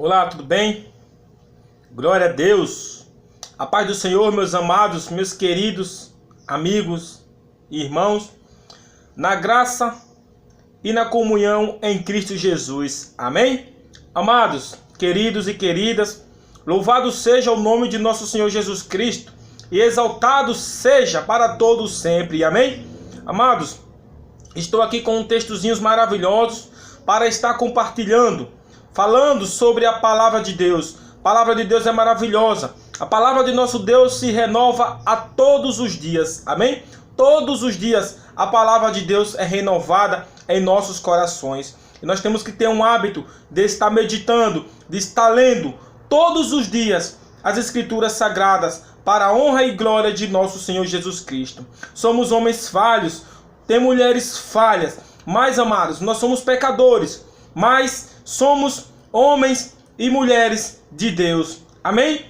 Olá, tudo bem? Glória a Deus. A paz do Senhor, meus amados, meus queridos amigos e irmãos, na graça e na comunhão em Cristo Jesus. Amém? Amados, queridos e queridas, louvado seja o nome de nosso Senhor Jesus Cristo e exaltado seja para todos sempre. Amém? Amados, estou aqui com textozinhos maravilhosos para estar compartilhando, falando sobre a palavra de Deus. A palavra de Deus é maravilhosa. A palavra de nosso Deus se renova a todos os dias. Amém? Todos os dias a palavra de Deus é renovada em nossos corações. E nós temos que ter um hábito de estar meditando, de estar lendo todos os dias as Escrituras Sagradas para a honra e glória de nosso Senhor Jesus Cristo. Somos homens falhos, tem mulheres falhas, mas, amados, nós somos pecadores, mas somos homens e mulheres de Deus. Amém?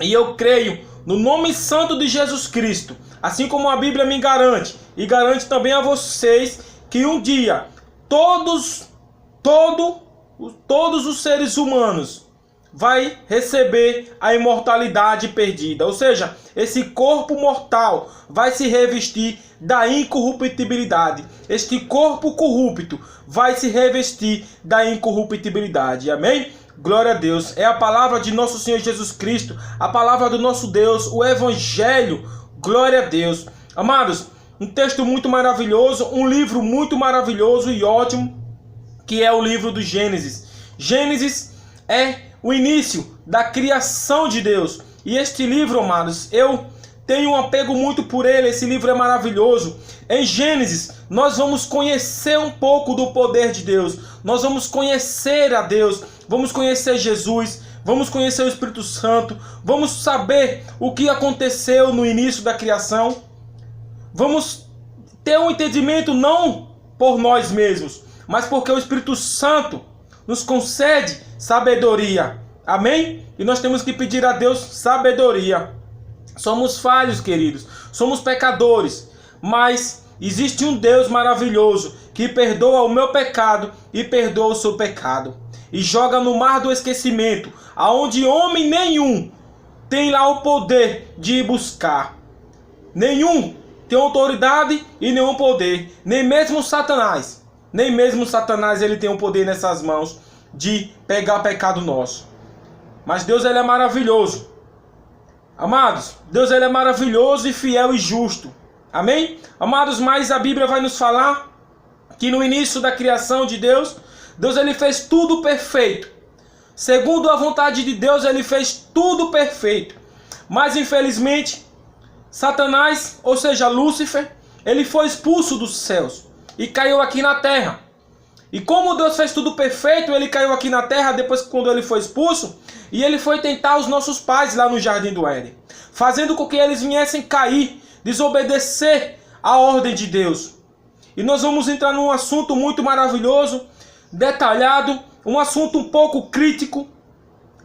E eu creio no nome santo de Jesus Cristo, assim como a Bíblia me garante, e garante também a vocês, que um dia todos os seres humanos vai receber a imortalidade perdida. Ou seja, esse corpo mortal vai se revestir da incorruptibilidade. Este corpo corrupto vai se revestir da incorruptibilidade. Amém? Glória a Deus. É a palavra de nosso Senhor Jesus Cristo, a palavra do nosso Deus, o Evangelho. Glória a Deus. Amados, um texto muito maravilhoso, um livro muito maravilhoso e ótimo, que é o livro do Gênesis. Gênesis é o início da criação de Deus. E este livro, amados, eu tenho um apego muito por ele. Esse livro é maravilhoso. Em Gênesis, nós vamos conhecer um pouco do poder de Deus. Nós vamos conhecer a Deus. Vamos conhecer Jesus. Vamos conhecer o Espírito Santo. Vamos saber o que aconteceu no início da criação. Vamos ter um entendimento não por nós mesmos, mas porque o Espírito Santo nos concede sabedoria. Amém? E nós temos que pedir a Deus sabedoria. Somos falhos, queridos. Somos pecadores. Mas existe um Deus maravilhoso que perdoa o meu pecado e perdoa o seu pecado. E joga no mar do esquecimento, aonde homem nenhum tem lá o poder de ir buscar. Nenhum tem autoridade e nenhum poder. Nem mesmo Satanás. Nem mesmo Satanás ele tem o poder nessas mãos de pegar pecado nosso. Mas Deus ele é maravilhoso. Amados, Deus ele é maravilhoso e fiel e justo. Amém? Amados, mas a Bíblia vai nos falar que no início da criação de Deus, Deus ele fez tudo perfeito. Segundo a vontade de Deus, ele fez tudo perfeito. Mas infelizmente, Satanás, ou seja, Lúcifer, ele foi expulso dos céus e caiu aqui na terra. E como Deus fez tudo perfeito, ele caiu aqui na terra depois que quando ele foi expulso, e ele foi tentar os nossos pais lá no Jardim do Éden, fazendo com que eles viessem cair, desobedecer a ordem de Deus. E nós vamos entrar num assunto muito maravilhoso, detalhado, um assunto um pouco crítico,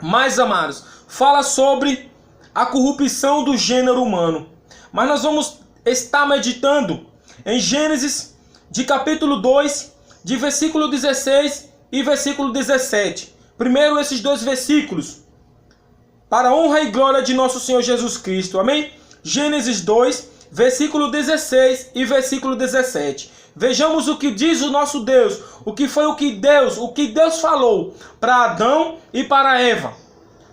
mas, amados, fala sobre a corrupção do gênero humano. Mas nós vamos estar meditando em Gênesis, de capítulo 2, de versículo 16 e versículo 17. Primeiro esses dois versículos, para a honra e glória de nosso Senhor Jesus Cristo. Amém? Gênesis 2, versículo 16 e versículo 17. Vejamos o que diz o nosso Deus, o que Deus falou para Adão e para Eva.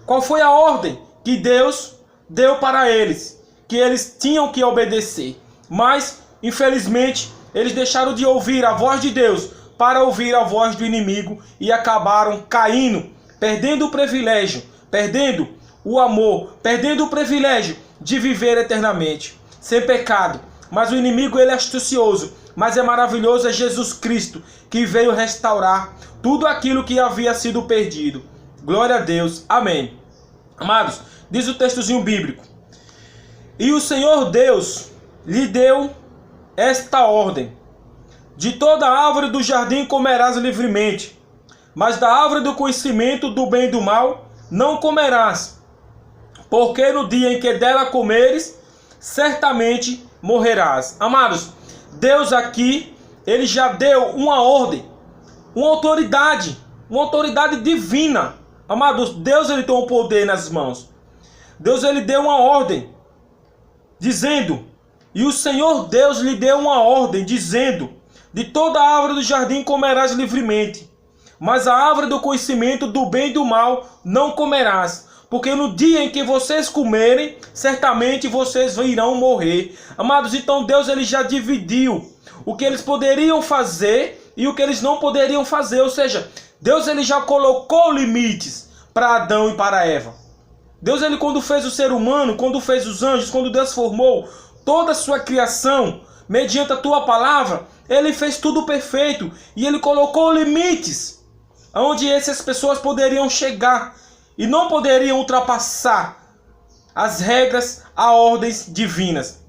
Qual foi a ordem que Deus deu para eles, que eles tinham que obedecer. Mas, infelizmente, eles deixaram de ouvir a voz de Deus para ouvir a voz do inimigo e acabaram caindo, perdendo o privilégio, perdendo o amor, perdendo o privilégio de viver eternamente, sem pecado. Mas o inimigo ele é astucioso, mas é maravilhoso, é Jesus Cristo que veio restaurar tudo aquilo que havia sido perdido. Glória a Deus. Amém. Amados, diz o textozinho bíblico: e o Senhor Deus lhe deu esta ordem: de toda árvore do jardim comerás livremente, mas da árvore do conhecimento do bem e do mal não comerás, porque no dia em que dela comeres, certamente morrerás. Amados, Deus aqui, ele já deu uma ordem, uma autoridade divina Amados, Deus ele tem o poder nas mãos. Deus ele deu uma ordem, dizendo, e o Senhor Deus lhe deu uma ordem, dizendo, de toda a árvore do jardim comerás livremente, mas a árvore do conhecimento do bem e do mal não comerás, porque no dia em que vocês comerem, certamente vocês irão morrer. Amados, então Deus ele já dividiu o que eles poderiam fazer e o que eles não poderiam fazer. Ou seja, Deus ele já colocou limites para Adão e para Eva. Deus ele quando fez o ser humano, quando fez os anjos, quando Deus formou toda a sua criação, mediante a tua palavra, ele fez tudo perfeito e ele colocou limites onde essas pessoas poderiam chegar e não poderiam ultrapassar as regras, as ordens divinas.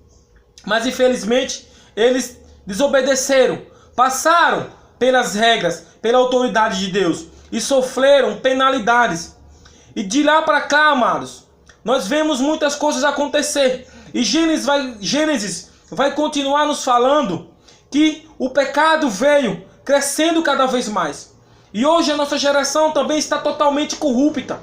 Mas infelizmente eles desobedeceram, passaram pelas regras, pela autoridade de Deus e sofreram penalidades. E de lá para cá, amados, nós vemos muitas coisas acontecer. E Gênesis vai continuar nos falando que o pecado veio crescendo cada vez mais. E hoje a nossa geração também está totalmente corrupta.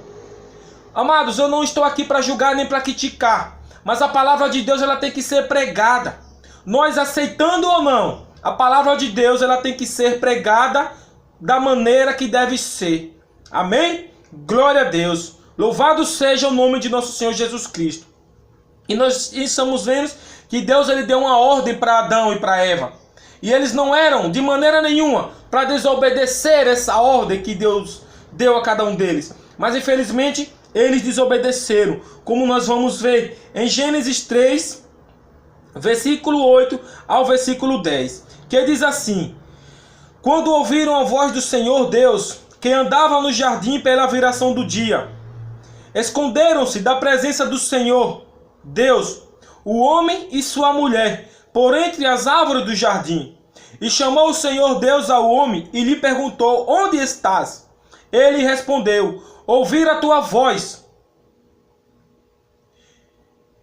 Amados, eu não estou aqui para julgar nem para criticar, mas a palavra de Deus ela tem que ser pregada. Nós aceitando ou não, a palavra de Deus ela tem que ser pregada da maneira que deve ser. Amém? Glória a Deus. Louvado seja o nome de nosso Senhor Jesus Cristo. E nós estamos vendo que Deus ele deu uma ordem para Adão e para Eva. E eles não eram de maneira nenhuma para desobedecer essa ordem que Deus deu a cada um deles. Mas infelizmente eles desobedeceram, como nós vamos ver em Gênesis 3, versículo 8 ao versículo 10, que diz assim: quando ouviram a voz do Senhor Deus, que andava no jardim pela viração do dia, esconderam-se da presença do Senhor Deus, o homem e sua mulher, por entre as árvores do jardim. E chamou o Senhor Deus ao homem e lhe perguntou: onde estás? Ele respondeu: ouvi a tua voz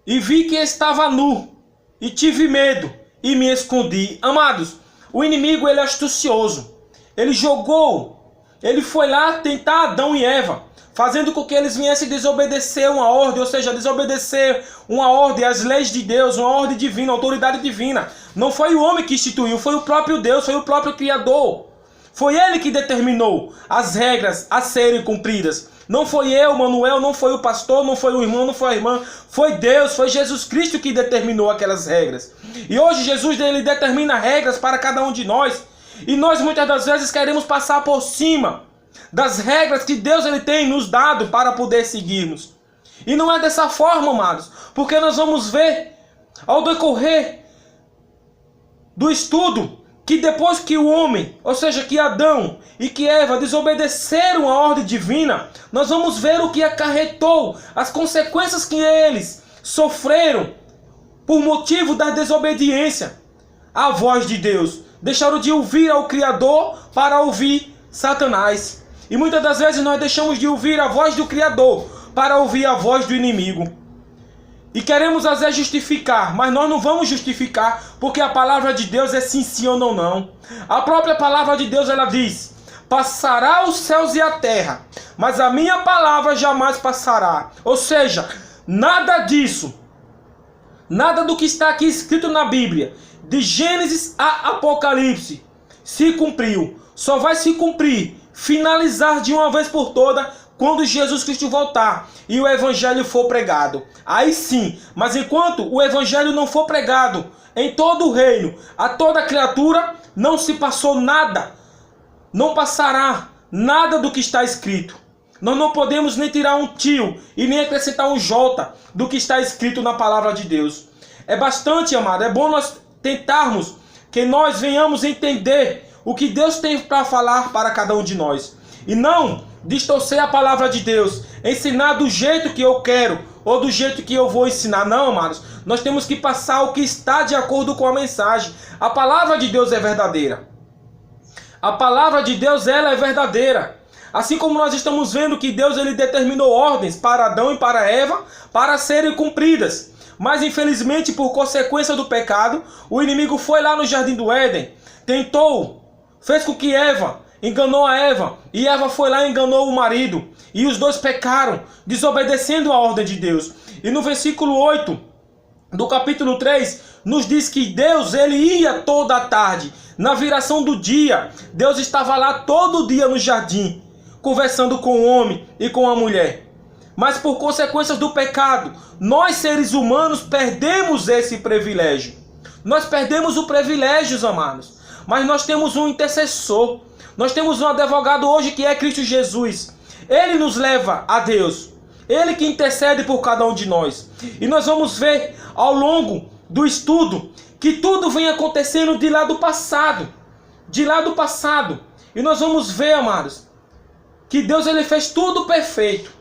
e vi que estava nu, e tive medo e me escondi. Amados, o inimigo ele é astucioso. Ele foi lá tentar Adão e Eva, fazendo com que eles viessem desobedecer uma ordem, ou seja, desobedecer uma ordem, as leis de Deus, uma ordem divina, uma autoridade divina. Não foi o homem que instituiu, foi o próprio Deus, foi o próprio Criador. Foi ele que determinou as regras a serem cumpridas. Não foi eu, Manuel, não foi o pastor, não foi o irmão, não foi a irmã. Foi Deus, foi Jesus Cristo que determinou aquelas regras. E hoje Jesus ele determina regras para cada um de nós. E nós muitas das vezes queremos passar por cima das regras que Deus ele tem nos dado para poder seguirmos. E não é dessa forma, amados. Porque nós vamos ver ao decorrer do estudo que depois que o homem, ou seja, que Adão e que Eva desobedeceram a ordem divina, nós vamos ver o que acarretou, as consequências que eles sofreram por motivo da desobediência à voz de Deus. Deixaram de ouvir ao Criador para ouvir Satanás. E muitas das vezes nós deixamos de ouvir a voz do Criador para ouvir a voz do inimigo. E queremos às vezes justificar, mas nós não vamos justificar, porque a palavra de Deus é sim, sim ou não, não. A própria palavra de Deus ela diz: passará os céus e a terra, mas a minha palavra jamais passará. Ou seja, nada disso, nada do que está aqui escrito na Bíblia, de Gênesis a Apocalipse, se cumpriu. Só vai se cumprir, finalizar de uma vez por toda, quando Jesus Cristo voltar e o Evangelho for pregado. Aí sim, mas enquanto o Evangelho não for pregado em todo o reino, a toda criatura, não se passou nada. Não passará nada do que está escrito. Nós não podemos nem tirar um tio e nem acrescentar um jota do que está escrito na palavra de Deus. É bastante, amado, é bom nós tentarmos que nós venhamos entender o que Deus tem para falar para cada um de nós. E não distorcer a palavra de Deus, ensinar do jeito que eu quero ou do jeito que eu vou ensinar. Não, amados, nós temos que passar o que está de acordo com a mensagem. A palavra de Deus é verdadeira. A palavra de Deus ela é verdadeira. Assim como nós estamos vendo que Deus ele determinou ordens para Adão e para Eva para serem cumpridas. Mas infelizmente por consequência do pecado, o inimigo foi lá no jardim do Éden, tentou, fez com que Eva enganou a Eva, e Eva foi lá e enganou o marido, e os dois pecaram, desobedecendo a ordem de Deus. E no versículo 8 do capítulo 3, nos diz que Deus, ele ia toda a tarde, na viração do dia, Deus estava lá todo dia no jardim, conversando com o homem e com a mulher. Mas por consequências do pecado, nós seres humanos perdemos esse privilégio. Nós perdemos o privilégio, amados. Mas nós temos um intercessor. Nós temos um advogado hoje que é Cristo Jesus. Ele nos leva a Deus. Ele que intercede por cada um de nós. E nós vamos ver ao longo do estudo que tudo vem acontecendo de lá do passado. De lá do passado. E nós vamos ver, amados, que Deus ele fez tudo perfeito.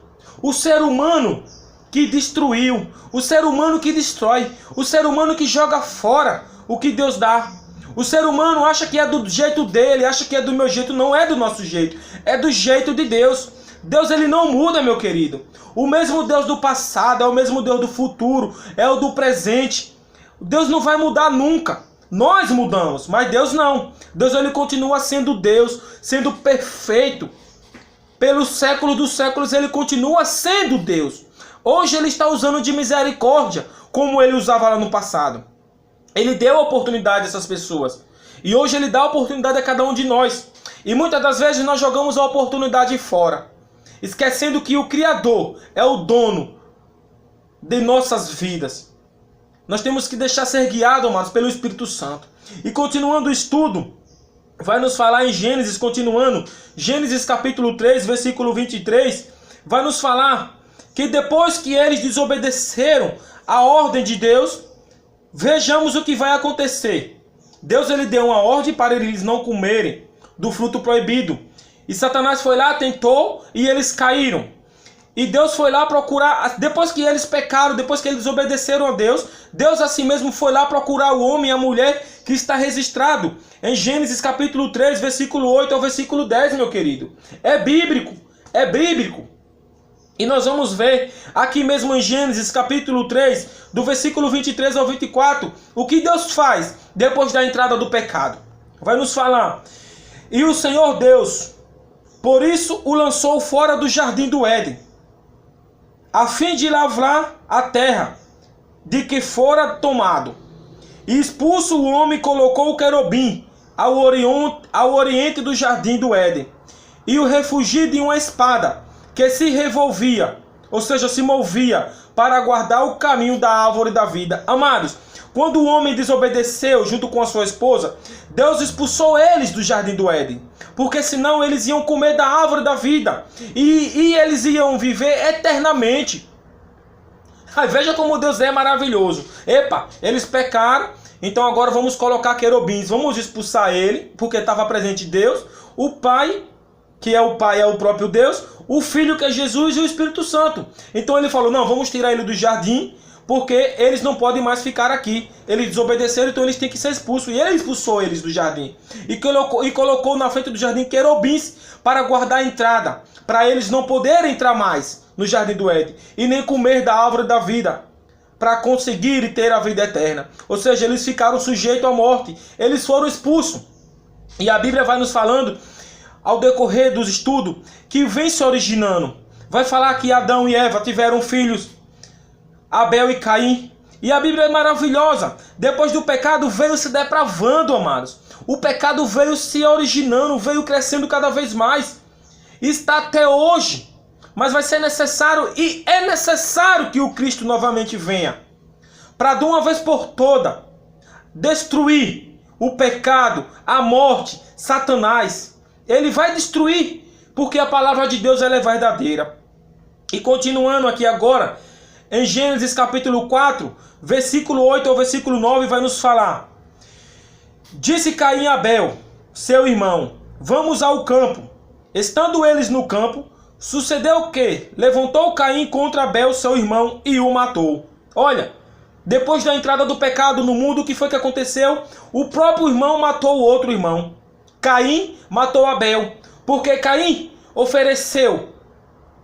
O ser humano que destruiu, o ser humano que destrói, o ser humano que joga fora o que Deus dá. O ser humano acha que é do jeito dele, acha que é do meu jeito. Não é do nosso jeito, é do jeito de Deus. Deus ele não muda, meu querido. O mesmo Deus do passado é o mesmo Deus do futuro, é o do presente. Deus não vai mudar nunca. Nós mudamos, mas Deus não. Deus ele continua sendo Deus, sendo perfeito. Pelos séculos dos séculos ele continua sendo Deus. Hoje ele está usando de misericórdia, como ele usava lá no passado. Ele deu oportunidade a essas pessoas. E hoje ele dá oportunidade a cada um de nós. E muitas das vezes nós jogamos a oportunidade fora, esquecendo que o Criador é o dono de nossas vidas. Nós temos que deixar ser guiados, amados, pelo Espírito Santo. E continuando o estudo, vai nos falar em Gênesis, continuando, Gênesis capítulo 3, versículo 23, vai nos falar que depois que eles desobedeceram a ordem de Deus, vejamos o que vai acontecer. Deus ele deu uma ordem para eles não comerem do fruto proibido. E Satanás foi lá, tentou e eles caíram. E Deus foi lá procurar, depois que eles pecaram, depois que eles desobedeceram a Deus, Deus assim mesmo foi lá procurar o homem e a mulher que está registrado em Gênesis capítulo 3, versículo 8 ao versículo 10, meu querido. É bíblico, é bíblico. E nós vamos ver aqui mesmo em Gênesis capítulo 3, do versículo 23 ao 24, o que Deus faz depois da entrada do pecado. Vai nos falar: e o Senhor Deus, por isso o lançou fora do jardim do Éden, a fim de lavrar a terra de que fora tomado. E expulso o homem, colocou o querubim ao oriente do jardim do Éden, e o refugiu de uma espada que se revolvia, ou seja, se movia, para guardar o caminho da árvore da vida. Amados, quando o homem desobedeceu junto com a sua esposa, Deus expulsou eles do jardim do Éden, porque senão eles iam comer da árvore da vida, e eles iam viver eternamente. Aí veja como Deus é maravilhoso. Epa, eles pecaram, então agora vamos colocar querubins, vamos expulsar ele, porque estava presente Deus, o Pai, que é o Pai, é o próprio Deus, o Filho, que é Jesus, e o Espírito Santo. Então ele falou: não, vamos tirar ele do jardim, porque eles não podem mais ficar aqui. Eles desobedeceram, então eles têm que ser expulsos. E ele expulsou eles do jardim. E colocou na frente do jardim querubins para guardar a entrada, para eles não poderem entrar mais no jardim do Éden, e nem comer da árvore da vida, para conseguir ter a vida eterna. Ou seja, eles ficaram sujeitos à morte. Eles foram expulsos. E a Bíblia vai nos falando, ao decorrer dos estudos, que vem se originando. Vai falar que Adão e Eva tiveram filhos, Abel e Caim. E a Bíblia é maravilhosa. Depois do pecado veio se depravando, amados. O pecado veio se originando, veio crescendo cada vez mais. Está até hoje. Mas vai ser necessário, e é necessário, que o Cristo novamente venha, para de uma vez por toda destruir o pecado, a morte, Satanás. Ele vai destruir, porque a palavra de Deus ela é verdadeira. E continuando aqui agora, em Gênesis capítulo 4, versículo 8 ao versículo 9, vai nos falar: disse Caim a Abel, seu irmão, vamos ao campo. Estando eles no campo, sucedeu que levantou Caim contra Abel, seu irmão, e o matou. Olha, depois da entrada do pecado no mundo, o que foi que aconteceu? O próprio irmão matou o outro irmão. Caim matou Abel, porque Caim ofereceu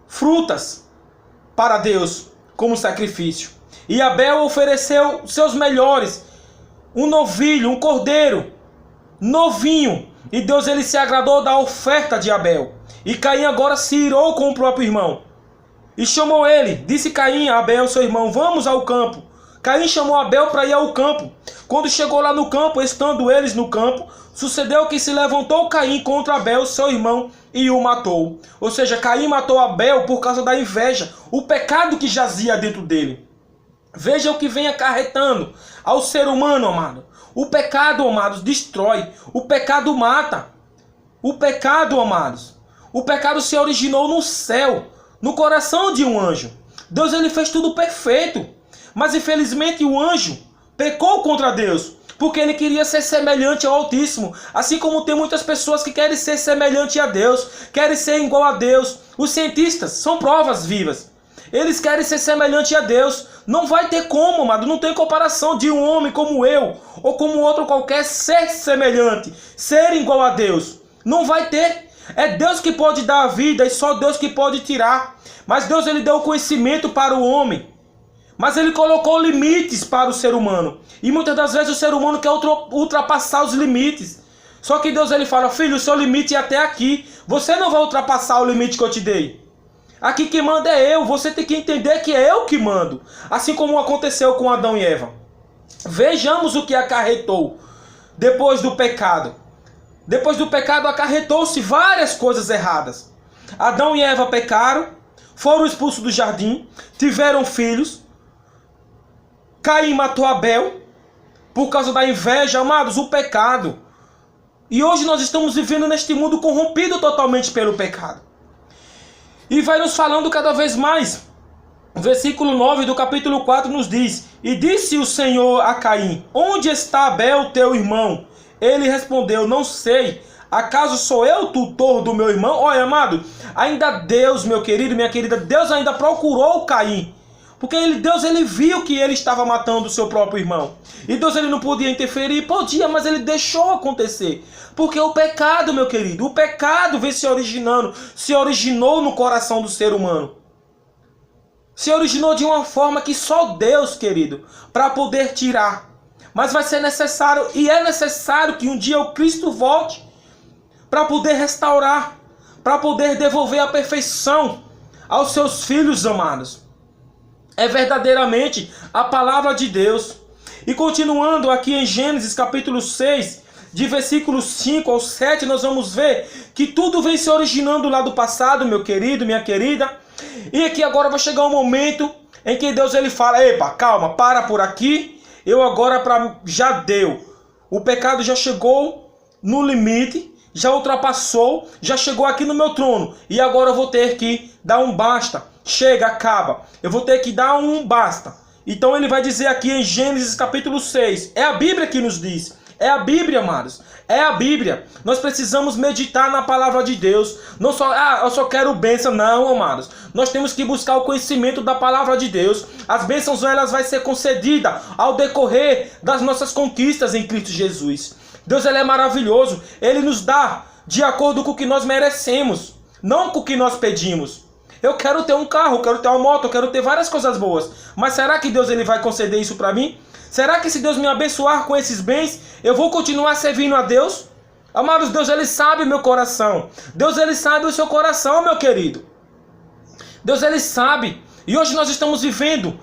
frutas para Deus como sacrifício. E Abel ofereceu seus melhores, um novilho, um cordeiro, novinho, E Deus ele se agradou da oferta de Abel. E Caim agora se irou com o próprio irmão. E chamou ele. Disse Caim a Abel, seu irmão, vamos ao campo. Caim chamou Abel para ir ao campo. Quando chegou lá no campo, estando eles no campo, sucedeu que se levantou Caim contra Abel, seu irmão, e o matou. Ou seja, Caim matou Abel por causa da inveja, o pecado que jazia dentro dele. Veja o que vem acarretando ao ser humano, amado. O pecado, amados, destrói. O pecado mata. O pecado, amados. O pecado se originou no céu, no coração de um anjo. Deus ele fez tudo perfeito. Mas infelizmente o anjo pecou contra Deus, porque ele queria ser semelhante ao Altíssimo. Assim como tem muitas pessoas que querem ser semelhante a Deus, querem ser igual a Deus. Os cientistas são provas vivas. Eles querem ser semelhante a Deus. Não vai ter como, amado. Não tem comparação de um homem como eu ou como outro qualquer ser semelhante, ser igual a Deus. Não vai ter. É Deus que pode dar a vida e só Deus que pode tirar. Mas Deus ele deu o conhecimento para o homem. Mas ele colocou limites para o ser humano. E muitas das vezes o ser humano quer ultrapassar os limites. Só que Deus ele fala, filho, o seu limite é até aqui. Você não vai ultrapassar o limite que eu te dei. Aqui quem manda é eu. Você tem que entender que é eu que mando. Assim como aconteceu com Adão e Eva. Vejamos o que acarretou depois do pecado. Depois do pecado acarretou-se várias coisas erradas. Adão e Eva pecaram, foram expulsos do jardim, tiveram filhos. Caim matou Abel por causa da inveja, amados, o pecado. E hoje nós estamos vivendo neste mundo corrompido totalmente pelo pecado. E vai nos falando cada vez mais. O versículo 9 do capítulo 4 nos diz: E disse o Senhor a Caim, onde está Abel teu irmão? Ele respondeu, não sei. Acaso sou eu tutor do meu irmão? Olha, amado, ainda Deus, meu querido, minha querida, Deus ainda procurou Caim. Porque Deus ele viu que ele estava matando o seu próprio irmão. E Deus ele não podia interferir, podia, mas ele deixou acontecer. Porque o pecado, meu querido, o pecado vem se originou no coração do ser humano. Se originou de uma forma que só Deus, querido, para poder tirar. Mas vai ser necessário, e é necessário que um dia o Cristo volte para poder restaurar, para poder devolver a perfeição aos seus filhos amados. É verdadeiramente a palavra de Deus. E continuando aqui em Gênesis capítulo 6, de versículos 5 ao 7, nós vamos ver que tudo vem se originando lá do passado, meu querido, minha querida. E aqui agora vai chegar um momento em que Deus ele fala, epa, calma, para por aqui, eu agora já deu. O pecado já chegou no limite, já ultrapassou, já chegou aqui no meu trono. E agora eu vou ter que dar um basta. Chega, acaba. Eu vou ter que dar um basta. Então ele vai dizer aqui em Gênesis capítulo 6. É a Bíblia que nos diz. É a Bíblia, amados. É a Bíblia. Nós precisamos meditar na palavra de Deus. Não só, eu só quero bênção. Não, amados. Nós temos que buscar o conhecimento da palavra de Deus. As bênçãos elas vão ser concedidas ao decorrer das nossas conquistas em Cristo Jesus. Deus ele é maravilhoso. Ele nos dá de acordo com o que nós merecemos. Não com o que nós pedimos. Eu quero ter um carro, eu quero ter uma moto, eu quero ter várias coisas boas. Mas será que Deus ele vai conceder isso para mim? Será que se Deus me abençoar com esses bens, eu vou continuar servindo a Deus? Amados, Deus ele sabe o meu coração. Deus ele sabe o seu coração, meu querido. Deus ele sabe. E hoje nós estamos vivendo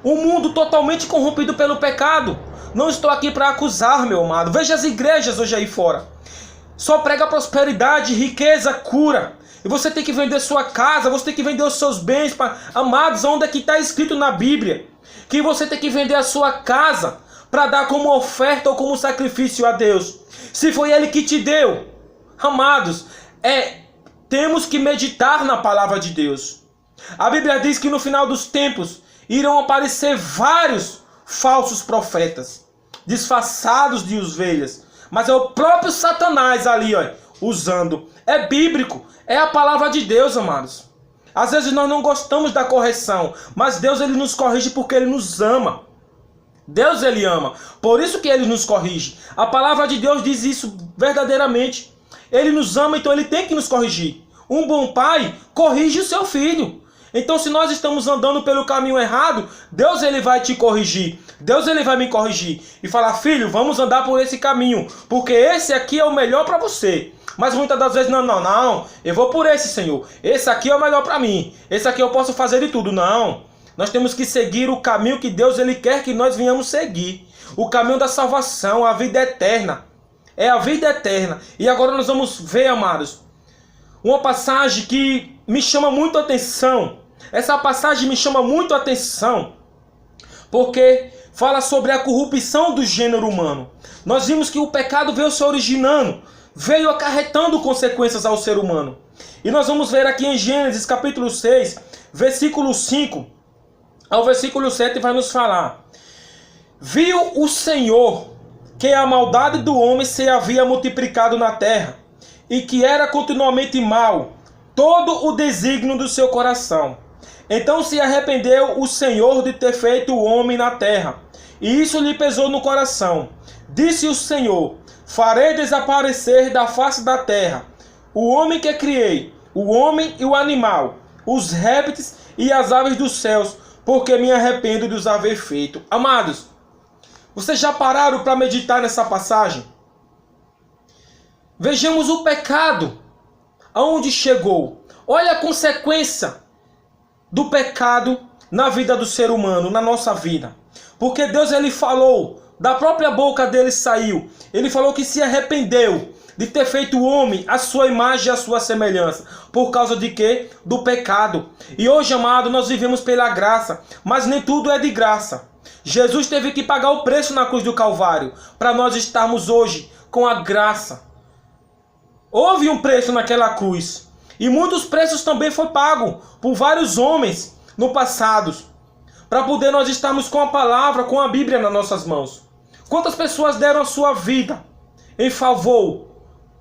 um mundo totalmente corrompido pelo pecado. Não estou aqui para acusar, meu amado. Veja as igrejas hoje aí fora. Só prega prosperidade, riqueza, cura. E você tem que vender sua casa, você tem que vender os seus bens. Amados, onde é que está escrito na Bíblia? Que você tem que vender a sua casa para dar como oferta ou como sacrifício a Deus. Se foi Ele que te deu. Amados, temos que meditar na palavra de Deus. A Bíblia diz que no final dos tempos irão aparecer vários falsos profetas, disfarçados de ovelhas. Mas é o próprio Satanás ali, ó, usando. É bíblico, é a palavra de Deus, amados. Às vezes nós não gostamos da correção, mas Deus ele nos corrige porque Ele nos ama. Deus ele ama, por isso que Ele nos corrige. A palavra de Deus diz isso verdadeiramente. Ele nos ama, então Ele tem que nos corrigir. Um bom pai corrige o seu filho. Então, se nós estamos andando pelo caminho errado, Deus ele vai te corrigir. Deus ele vai me corrigir e falar: filho, vamos andar por esse caminho, porque esse aqui é o melhor para você. Mas muitas das vezes, não, eu vou por esse, Senhor. Esse aqui é o melhor para mim. Esse aqui eu posso fazer de tudo. Não. Nós temos que seguir o caminho que Deus ele quer que nós venhamos seguir. O caminho da salvação, a vida eterna. É a vida eterna. E agora nós vamos ver, amados, uma passagem que me chama muito a atenção. Essa passagem me chama muito a atenção, porque fala sobre a corrupção do gênero humano. Nós vimos que o pecado veio se originando, veio acarretando consequências ao ser humano. E nós vamos ver aqui em Gênesis capítulo 6, versículo 5 ao versículo 7, vai nos falar: viu o Senhor que a maldade do homem se havia multiplicado na terra, e que era continuamente mal todo o desígnio do seu coração. Então se arrependeu o Senhor de ter feito o homem na terra, e isso lhe pesou no coração. Disse o Senhor: farei desaparecer da face da terra o homem que criei, o homem e o animal, os répteis e as aves dos céus, porque me arrependo de os haver feito. Amados, vocês já pararam para meditar nessa passagem? Vejamos o pecado, aonde chegou. Olha a consequência do pecado na vida do ser humano, na nossa vida. Porque Deus ele falou, da própria boca dele saiu. Ele falou que se arrependeu de ter feito o homem a sua imagem e a sua semelhança. Por causa de quê? Do pecado. E hoje, amado, nós vivemos pela graça, mas nem tudo é de graça. Jesus teve que pagar o preço na cruz do Calvário para nós estarmos hoje com a graça. Houve um preço naquela cruz. E muitos preços também foi pago por vários homens no passado, para poder nós estarmos com a palavra, com a Bíblia nas nossas mãos. Quantas pessoas deram a sua vida em favor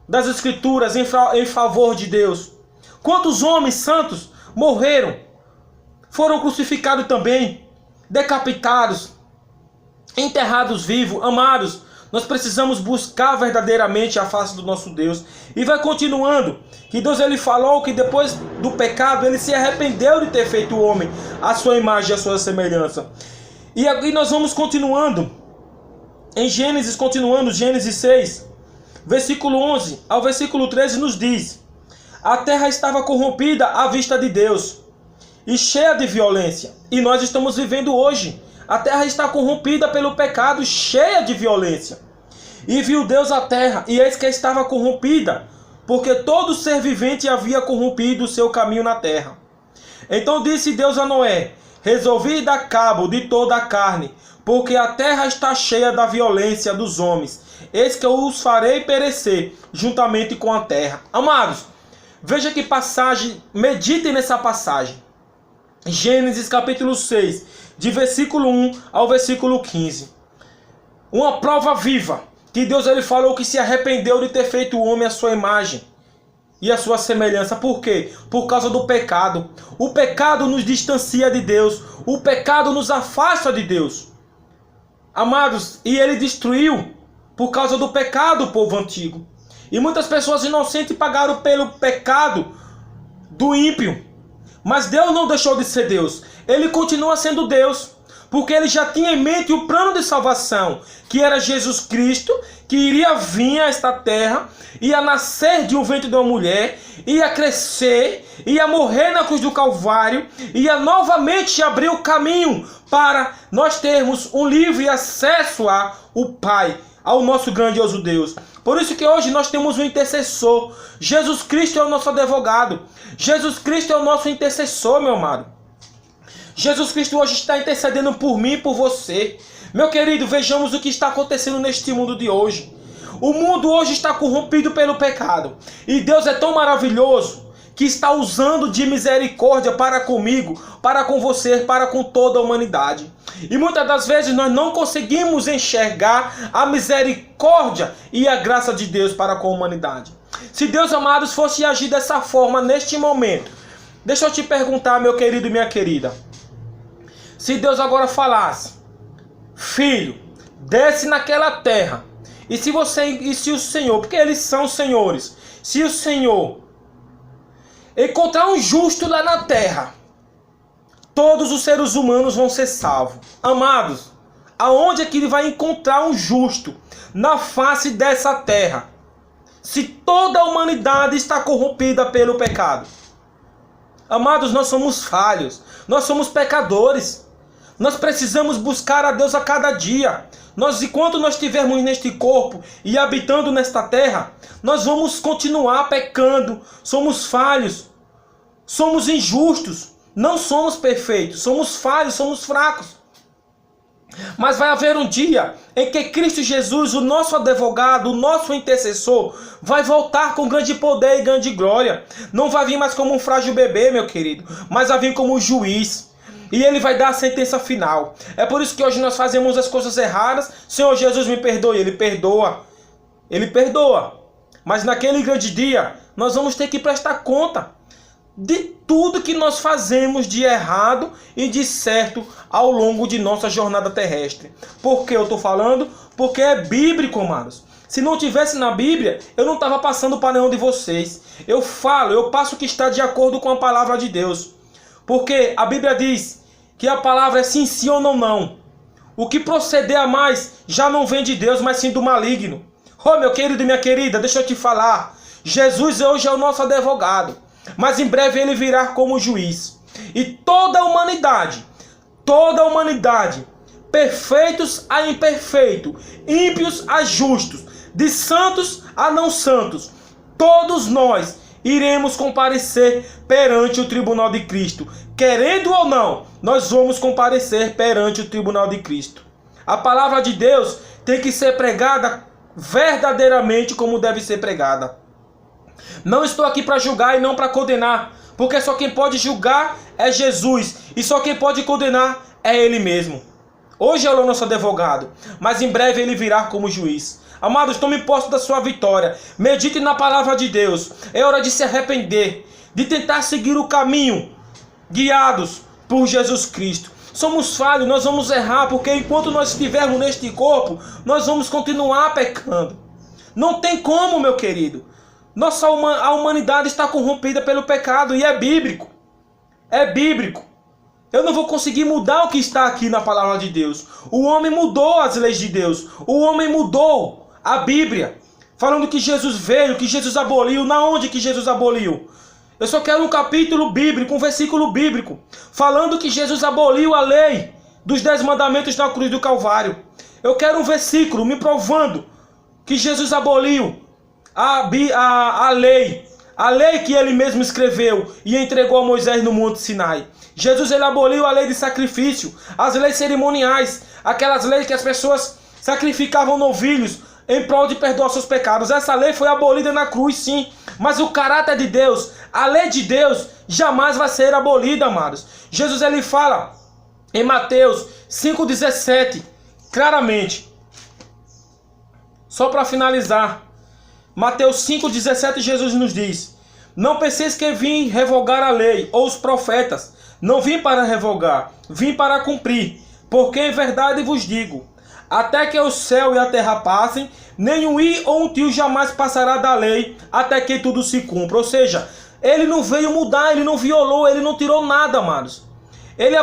das Escrituras, em favor de Deus? Quantos homens santos morreram, foram crucificados também, decapitados, enterrados vivos? Amados, nós precisamos buscar verdadeiramente a face do nosso Deus. E vai continuando, que Deus ele falou que depois do pecado ele se arrependeu de ter feito o homem a sua imagem e a sua semelhança. E aqui nós vamos continuando, em Gênesis, Gênesis 6, versículo 11 ao versículo 13 nos diz: a terra estava corrompida à vista de Deus e cheia de violência. E nós estamos vivendo hoje. A terra está corrompida pelo pecado, cheia de violência. E viu Deus a terra, e eis que estava corrompida, porque todo ser vivente havia corrompido o seu caminho na terra. Então disse Deus a Noé: resolvi dar cabo de toda a carne, porque a terra está cheia da violência dos homens. Eis que eu os farei perecer juntamente com a terra. Amados, veja que passagem, meditem nessa passagem. Gênesis capítulo 6, de versículo 1 ao versículo 15. Uma prova viva que Deus ele falou que se arrependeu de ter feito o homem à sua imagem e à sua semelhança. Por quê? Por causa do pecado. O pecado nos distancia de Deus. O pecado nos afasta de Deus. Amados, e ele destruiu por causa do pecado o povo antigo. E muitas pessoas inocentes pagaram pelo pecado do ímpio. Mas Deus não deixou de ser Deus. Ele continua sendo Deus. Porque ele já tinha em mente o plano de salvação, que era Jesus Cristo, que iria vir a esta terra, ia nascer de um ventre de uma mulher, ia crescer, ia morrer na cruz do Calvário, ia novamente abrir o caminho para nós termos um livre acesso ao Pai, ao nosso grandioso Deus. Por isso que hoje nós temos um intercessor. Jesus Cristo é o nosso advogado. Jesus Cristo é o nosso intercessor, meu amado. Jesus Cristo hoje está intercedendo por mim e por você. Meu querido, vejamos o que está acontecendo neste mundo de hoje. O mundo hoje está corrompido pelo pecado. E Deus é tão maravilhoso que está usando de misericórdia para comigo, para com você, para com toda a humanidade. E muitas das vezes nós não conseguimos enxergar a misericórdia e a graça de Deus para com a humanidade. Se Deus, amados, fosse agir dessa forma neste momento, deixa eu te perguntar, meu querido e minha querida. Se Deus agora falasse: filho, desce naquela terra, e se o Senhor, porque eles são senhores, se o Senhor encontrar um justo lá na terra, todos os seres humanos vão ser salvos. Amados, aonde é que ele vai encontrar um justo na face dessa terra, se toda a humanidade está corrompida pelo pecado? Amados, nós somos falhos, nós somos pecadores. Nós precisamos buscar a Deus a cada dia. Enquanto nós estivermos neste corpo e habitando nesta terra, nós vamos continuar pecando. Somos falhos, somos injustos, não somos perfeitos, somos falhos, somos fracos. Mas vai haver um dia em que Cristo Jesus, o nosso advogado, o nosso intercessor, vai voltar com grande poder e grande glória. Não vai vir mais como um frágil bebê, meu querido, mas vai vir como um juiz. E ele vai dar a sentença final. É por isso que hoje nós fazemos as coisas erradas. Senhor Jesus, me perdoe. Ele perdoa. Ele perdoa. Mas naquele grande dia, nós vamos ter que prestar conta de tudo que nós fazemos de errado e de certo ao longo de nossa jornada terrestre. Por que eu estou falando? Porque é bíblico, amados. Se não tivesse na Bíblia, eu não estava passando para nenhum de vocês. Eu passo o que está de acordo com a palavra de Deus. Porque a Bíblia diz que a palavra é sim, sim ou não, não. O que proceder a mais já não vem de Deus, mas sim do maligno. Oh, meu querido e minha querida, deixa eu te falar. Jesus hoje é o nosso advogado, mas em breve ele virá como juiz. E toda a humanidade, perfeitos a imperfeitos, ímpios a justos, de santos a não santos, todos nós iremos comparecer perante o tribunal de Cristo. Querendo ou não, nós vamos comparecer perante o tribunal de Cristo. A palavra de Deus tem que ser pregada verdadeiramente como deve ser pregada. Não estou aqui para julgar e não para condenar, porque só quem pode julgar é Jesus, e só quem pode condenar é Ele mesmo. Hoje ele é o nosso advogado, mas em breve ele virá como juiz. Amados, tome posse da sua vitória. Medite na palavra de Deus. É hora de se arrepender, de tentar seguir o caminho, guiados por Jesus Cristo. Somos falhos, nós vamos errar, porque enquanto nós estivermos neste corpo, nós vamos continuar pecando. Não tem como, meu querido. A humanidade está corrompida pelo pecado, e é bíblico. É bíblico. Eu não vou conseguir mudar o que está aqui na palavra de Deus. O homem mudou as leis de Deus. O homem mudou a Bíblia, falando que Jesus veio, que Jesus aboliu. Na onde que Jesus aboliu? Eu só quero um capítulo bíblico, um versículo bíblico, falando que Jesus aboliu a lei dos 10 mandamentos na cruz do Calvário. Eu quero um versículo me provando que Jesus aboliu a lei que ele mesmo escreveu e entregou a Moisés no Monte Sinai. Jesus, ele aboliu a lei de sacrifício, as leis cerimoniais, aquelas leis que as pessoas sacrificavam novilhos em prol de perdoar seus pecados. Essa lei foi abolida na cruz, sim, mas o caráter de Deus, a lei de Deus, jamais vai ser abolida, amados. Jesus, ele fala em Mateus 5,17, claramente. Só para finalizar, Mateus 5,17, Jesus nos diz: não penseis que vim revogar a lei ou os profetas. Não vim para revogar, vim para cumprir. Porque em verdade vos digo, até que o céu e a terra passem, nem um i ou um tio jamais passará da lei, até que tudo se cumpra. Ou seja, ele não veio mudar, ele não violou, ele não tirou nada, amados. Ele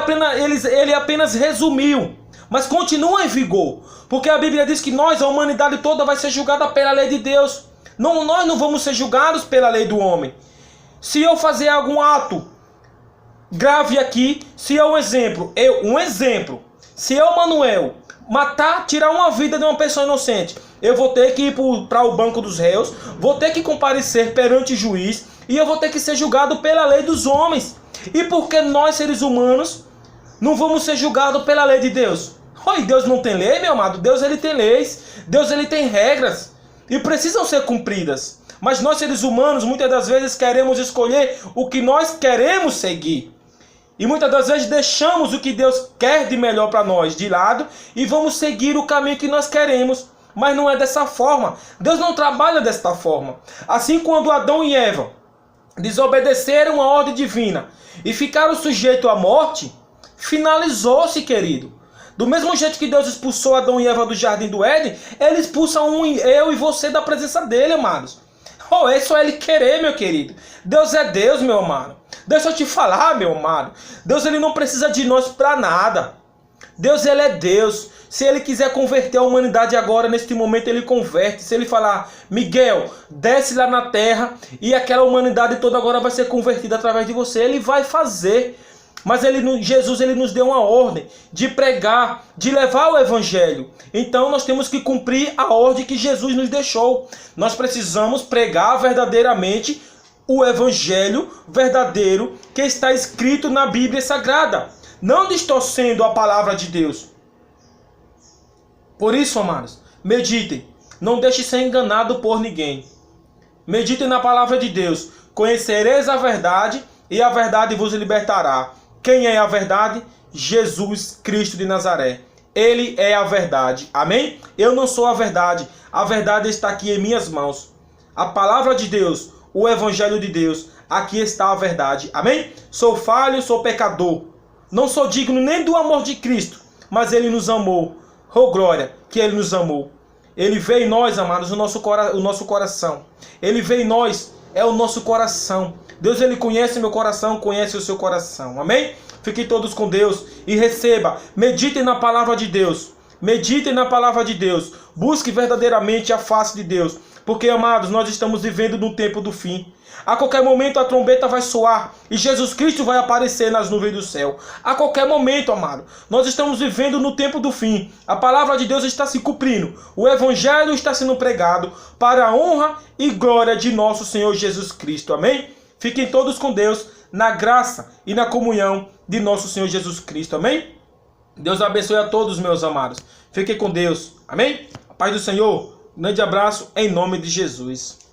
apenas resumiu, mas continua em vigor. Porque a Bíblia diz que nós, a humanidade toda, vai ser julgada pela lei de Deus. Não, nós não vamos ser julgados pela lei do homem. Se eu fazer algum ato grave aqui, se eu, se eu, Manuel, tirar uma vida de uma pessoa inocente, eu vou ter que ir para o banco dos réus, vou ter que comparecer perante o juiz, e eu vou ter que ser julgado pela lei dos homens. E por que nós, seres humanos, não vamos ser julgados pela lei de Deus? Oi, Deus não tem lei, meu amado? Deus, ele tem leis, Deus, ele tem regras, e precisam ser cumpridas. Mas nós, seres humanos, muitas das vezes queremos escolher o que nós queremos seguir. E muitas das vezes deixamos o que Deus quer de melhor para nós de lado e vamos seguir o caminho que nós queremos. Mas não é dessa forma. Deus não trabalha desta forma. Assim, quando Adão e Eva desobedeceram a ordem divina e ficaram sujeitos à morte, finalizou-se, querido. Do mesmo jeito que Deus expulsou Adão e Eva do jardim do Éden, ele expulsa eu e você da presença dele, amados. Oh, é só Ele querer, meu querido. Deus é Deus, meu amado. Deixa eu te falar, meu amado. Deus, Ele não precisa de nós para nada. Deus, Ele é Deus. Se Ele quiser converter a humanidade agora, neste momento, Ele converte. Se Ele falar, Miguel, desce lá na terra e aquela humanidade toda agora vai ser convertida através de você, Ele vai fazer. Mas Jesus, Ele nos deu uma ordem de pregar, de levar o Evangelho. Então nós temos que cumprir a ordem que Jesus nos deixou. Nós precisamos pregar verdadeiramente o Evangelho verdadeiro que está escrito na Bíblia Sagrada, não distorcendo a palavra de Deus. Por isso, amados, meditem. Não deixe ser enganado por ninguém. Meditem na palavra de Deus. Conhecereis a verdade e a verdade vos libertará. Quem é a verdade? Jesus Cristo de Nazaré. Ele é a verdade. Amém? Eu não sou a verdade. A verdade está aqui em minhas mãos. A palavra de Deus, o Evangelho de Deus. Aqui está a verdade. Amém? Sou falho, sou pecador. Não sou digno nem do amor de Cristo. Mas Ele nos amou. Oh glória, que Ele nos amou. Ele vê em nós, amados, o nosso coração. Ele vê em nós, é o nosso coração. Deus, Ele conhece meu coração, conhece o seu coração. Amém? Fiquem todos com Deus e receba. Meditem na palavra de Deus. Meditem na palavra de Deus. Busque verdadeiramente a face de Deus. Porque, amados, nós estamos vivendo no tempo do fim. A qualquer momento a trombeta vai soar e Jesus Cristo vai aparecer nas nuvens do céu. A qualquer momento, amado, nós estamos vivendo no tempo do fim. A palavra de Deus está se cumprindo. O Evangelho está sendo pregado para a honra e glória de nosso Senhor Jesus Cristo. Amém? Fiquem todos com Deus, na graça e na comunhão de nosso Senhor Jesus Cristo. Amém? Deus abençoe a todos, meus amados. Fiquem com Deus. Amém? A paz do Senhor. Um grande abraço em nome de Jesus.